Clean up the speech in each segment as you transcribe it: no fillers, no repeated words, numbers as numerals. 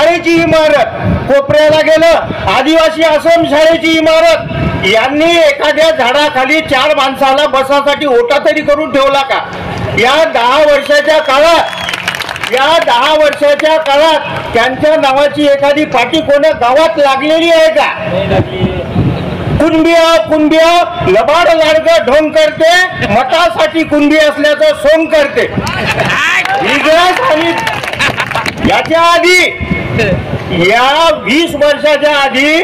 शाळेची इमारत, कोपऱ्याला गेलं आदिवासी आश्रम शाळेची इमारत, यांनी एखाद्या झाडाखाली 4 माणसाला बसासाठी ओटा तरी करून ठेवला का? या 10 वर्षाच्या काळात त्यांच्या नावाची एखादी पाटी कोण्या गावात लागलेली आहे का? कुणबिया लबाड लाडक ढोंग करते, मतासाठी कुणबी असल्याचं सोंग करते. आणि याच्या आधी या 20 वर्षाच्या आधी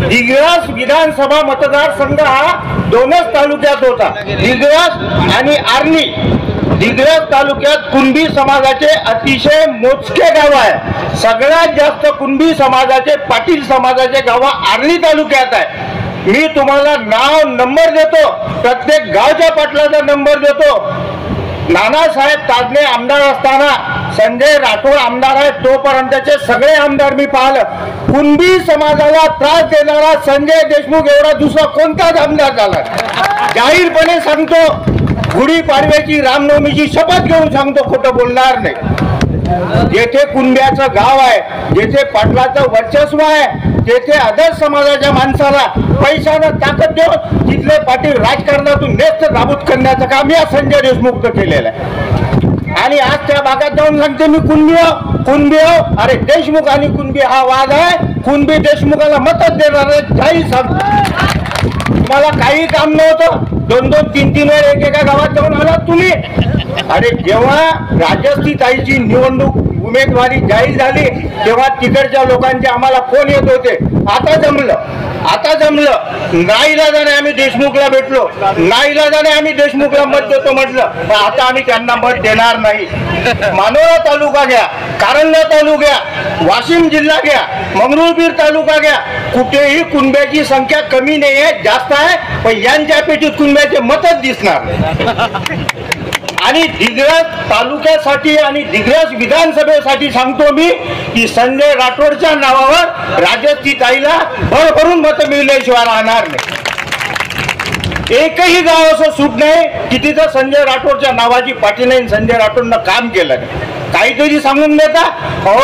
दिग्रस विधानसभा मतदारसंघ हा 2च तालुक्यात होता, दिग्रस आणि आर्णी. दिग्रस तालुक्यात कुणबी समाजाचे अतिशय मोजके गाव आहे. सगळ्यात जास्त कुणबी समाजाचे, पाटील समाजाचे गाव आर्णी तालुक्यात आहे. मी तुम्हाला नाव नंबर देतो, प्रत्येक गावच्या पाटलाचा नंबर देतो. नानासाहेब ताजने आमदार असताना संजय राठोड आमदार आहे तोपर्यंतचे सगळे आमदार मी पाहिलं. कुणबी समाजाला त्रास देणारा संजय देशमुख एवढा दुसरा कोणताच आमदार झाला. जाहीरपणे सांगतो, गुढीपाडव्याची रामनवमीची शपथ घेऊन सांगतो, खोटं बोलणार नाही. जेथे कुणब्याचं गाव आहे, जेथे पाटलाचं वर्चस्व आहे, तेथे अदर समाजाच्या माणसाला पैशानं ताकद देऊन तिथले पाटील राजकारणातून नेस्त नाबूद करण्याचं काम या संजय देशमुखचं केलेलं आहे. आणि आज त्या भागात जाऊन सांगते मी कुणबी अरे देशमुख आणि कुणबी हा वाद आहे. कुणबी देशमुखाला मतच देणार आहे, काही सांगतो. तुम्हाला काही काम नव्हतं, 2-2, 3-3 वेळ एकेका गावात जाऊन आलात तुम्ही. अरे जेव्हा राजस्थीताईची निवडणूक उमेदवारी जाहीर झाली तेव्हा तिकडच्या लोकांचे आम्हाला फोन येत होते, आता जमलं, नाईलाजाने आम्ही देशमुखला भेटलो, नाईलाजाने आम्ही देशमुखला मत देतो म्हटलं, पण आता आम्ही त्यांना मत देणार नाही. मानोरा तालुका घ्या, कारंजा तालुका, वाशिम जिल्हा घ्या, मंगरुळपीर तालुका घ्या, कुठेही कुणब्याची संख्या कमी नाही आहे, जास्त आहे, पण यांच्या पेटीत कुणब्याचे मतच दिसणार. आणि दिग्रस तालुक्यासाठी आणि दिग्रस विधानसभेसाठी सांगतो मी की संजय राठोडच्या नावावर राजस्थीताईला भरभरून मत मिळल्याशिवाय राहणार नाही. एकही गाव असं सुट नाही की तिथं संजय राठोडच्या नावाची पाठी नाही, संजय राठोडनं काम केलं नाही. काहीतरी सांगून देता हो,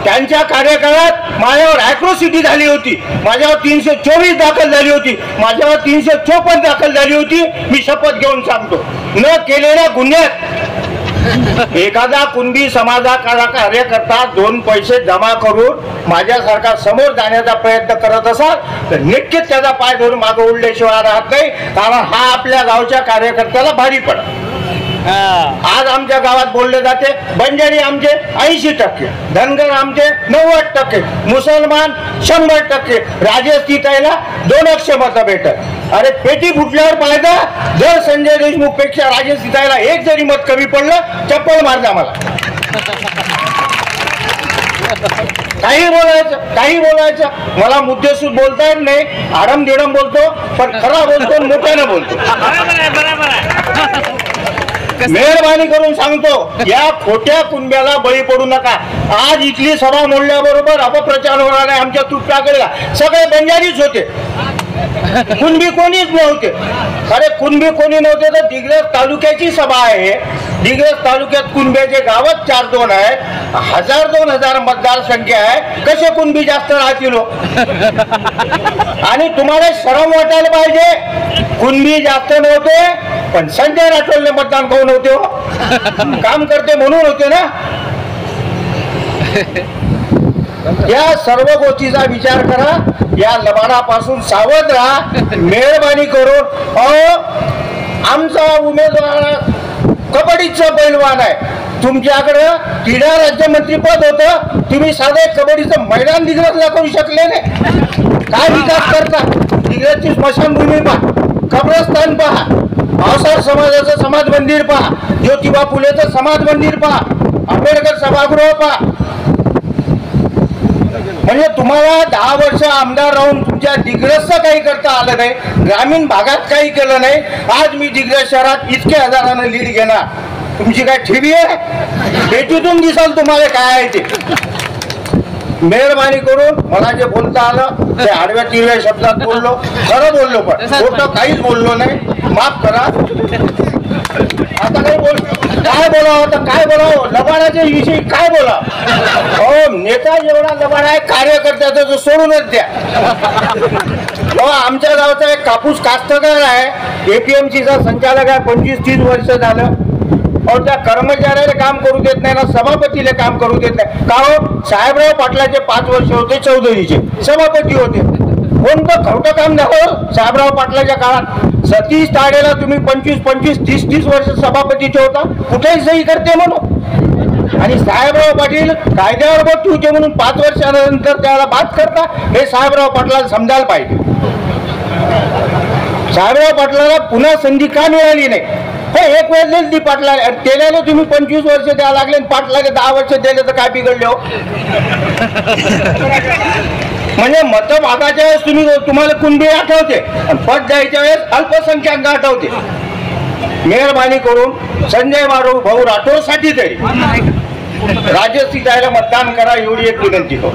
त्यांच्या कार्यकाळात माझ्यावर ॲट्रॉसिटी झाली होती, माझ्यावर 324 दाखल झाली होती, माझ्यावर 354 दाखल झाली होती. मी शपथ घेऊन सांगतो, न केलेल्या गुन्ह्यात एखादा कुणबी समाजाचा कार्यकर्ता 2 पैसे जमा करून माझ्यासारखा समोर जाण्याचा प्रयत्न करत असाल तर नक्कीच त्याचा पाय धरून मागे उडल्याशिवाय राहत नाही, कारण हा आपल्या गावच्या कार्यकर्त्याला भारी पडत. आज आमच्या गावात बोलले जाते बंजारी आमचे 80%, धनगर आमचे 90%, मुसलमान 100%, राजस्थीताईला 2% मतं भेटत. अरे पेटी फुटल्यावर पाहिजे, जर संजय देशमुख पेक्षा राजस्थीताईला 1 जरी मत कमी पडलं चप्पल मारजा मला. काही बोलायचं मला मुद्देसूद बोलता येत नाही, आडमदिडम बोलतो, पण खरा बोलतो, मोठ्यानं बोलतो. मेहरबानी करून सांगतो, या खोट्या कुणब्याला बळी पडू नका. आज इथली सभा मोडल्याबरोबर अपप्रचार होणार आहे आमच्या तुटप्याकडे. सगळे बंजारीच होते, कुणबी कोणीच नव्हते. अरे कुणबी कोणी नव्हते तर दिग्रस तालुक्याची सभा आहे. दिग्रस तालुक्यात कुणब्याचे गावात 4-2 आहेत, 1000-2000 मतदारसंख्या आहे, कसे कुणबी जास्त राहतील? आणि तुम्हाला शरम वाटायला पाहिजे, कुणबी जास्त नव्हते पण संजय राठोडने मतदान कोण होते हो, काम करते म्हणून होते ना. या सर्व गोष्टीचा विचार करा, या लबाडापासून सावध राहा. मेहरबानी करून आमचा उमेदवार कबड्डीचा पैलवान आहे, तुमच्याकडं क्रीडा राज्यमंत्री पद होतं, तुम्ही साधे कबड्डीचं मैदान दिग्रसला करू शकले नाही. काय विकास करता? दिग्रसची स्मशानभूमी पहा, कब्रस्तान पहा, भावसार समाजाचं समाज मंदिर पहा, ज्योतिबा फुलेचं समाज मंदिर पहा, आंबेडकर सभागृह पहा. म्हणजे तुम्हाला 10 वर्ष आमदार राहून तुमच्या दिग्रसचं काही करता आलं नाही, ग्रामीण भागात काही केलं नाही. आज मी दिग्रस शहरात इतके हजारानं लीड घेणार, तुमची काय ठेवी आहे? भेटीतून दिसाल तुम्हाला काय आहे ते. मेहरबानी करून मला जे बोलता आलं ते आडव्या तिरव्या शब्दात बोललो, खरं बोललो, पण खोटं काहीच बोललो नाही, माफ करा. आता काही काय बोला बोलावं तर काय बोलावं, लबाडाच्या विषयी काय बोला. हो, नेता एवढा लबाड आहे, कार्यकर्त्याचं तर सोडूनच द्या. हो, आमच्या गावचा एक कापूस कास्तकार आहे, APMCचा संचालक आहे, 25-30 वर्ष झालं. और त्या कर्मचाऱ्याला काम करू देत नाही ना, सभापतीला काम करू देत नाही. का हो, साहेबराव पाटलाचे 5 वर्ष होते, चौधरीचे सभापती होते. कोणतं खोटं काम नाही साहेबराव पाटलाच्या काळात. सतीश ताडेला तुम्ही 25-25, 30-30 वर्ष सभापतीचे होता, कुठेही सही करते म्हणून. आणि साहेबराव पाटील कायद्यावर बोट ठेवते म्हणून 5 वर्षानंतर त्याला बाद करता, हे साहेबराव पाटलाला समजायला पाहिजे. साहेबराव पाटलाला पुन्हा संधी का मिळाली नाही, हे एक वेळ दिली पाटला, त्याला तुम्ही 25 वर्ष द्यावं लागले, पाटलाला 10 वर्ष दिले तर काय बिघडले हो. म्हणजे मतभागाच्या वेळेस तुम्हाला कुणबी आठवते, पद द्यायच्या वेळेस अल्पसंख्याक आठवते. मेहरबानी करून संजय भाऊ राठोडसाठी तरी राजस्थी जायला मतदान करा, एवढी एक विनंती हो.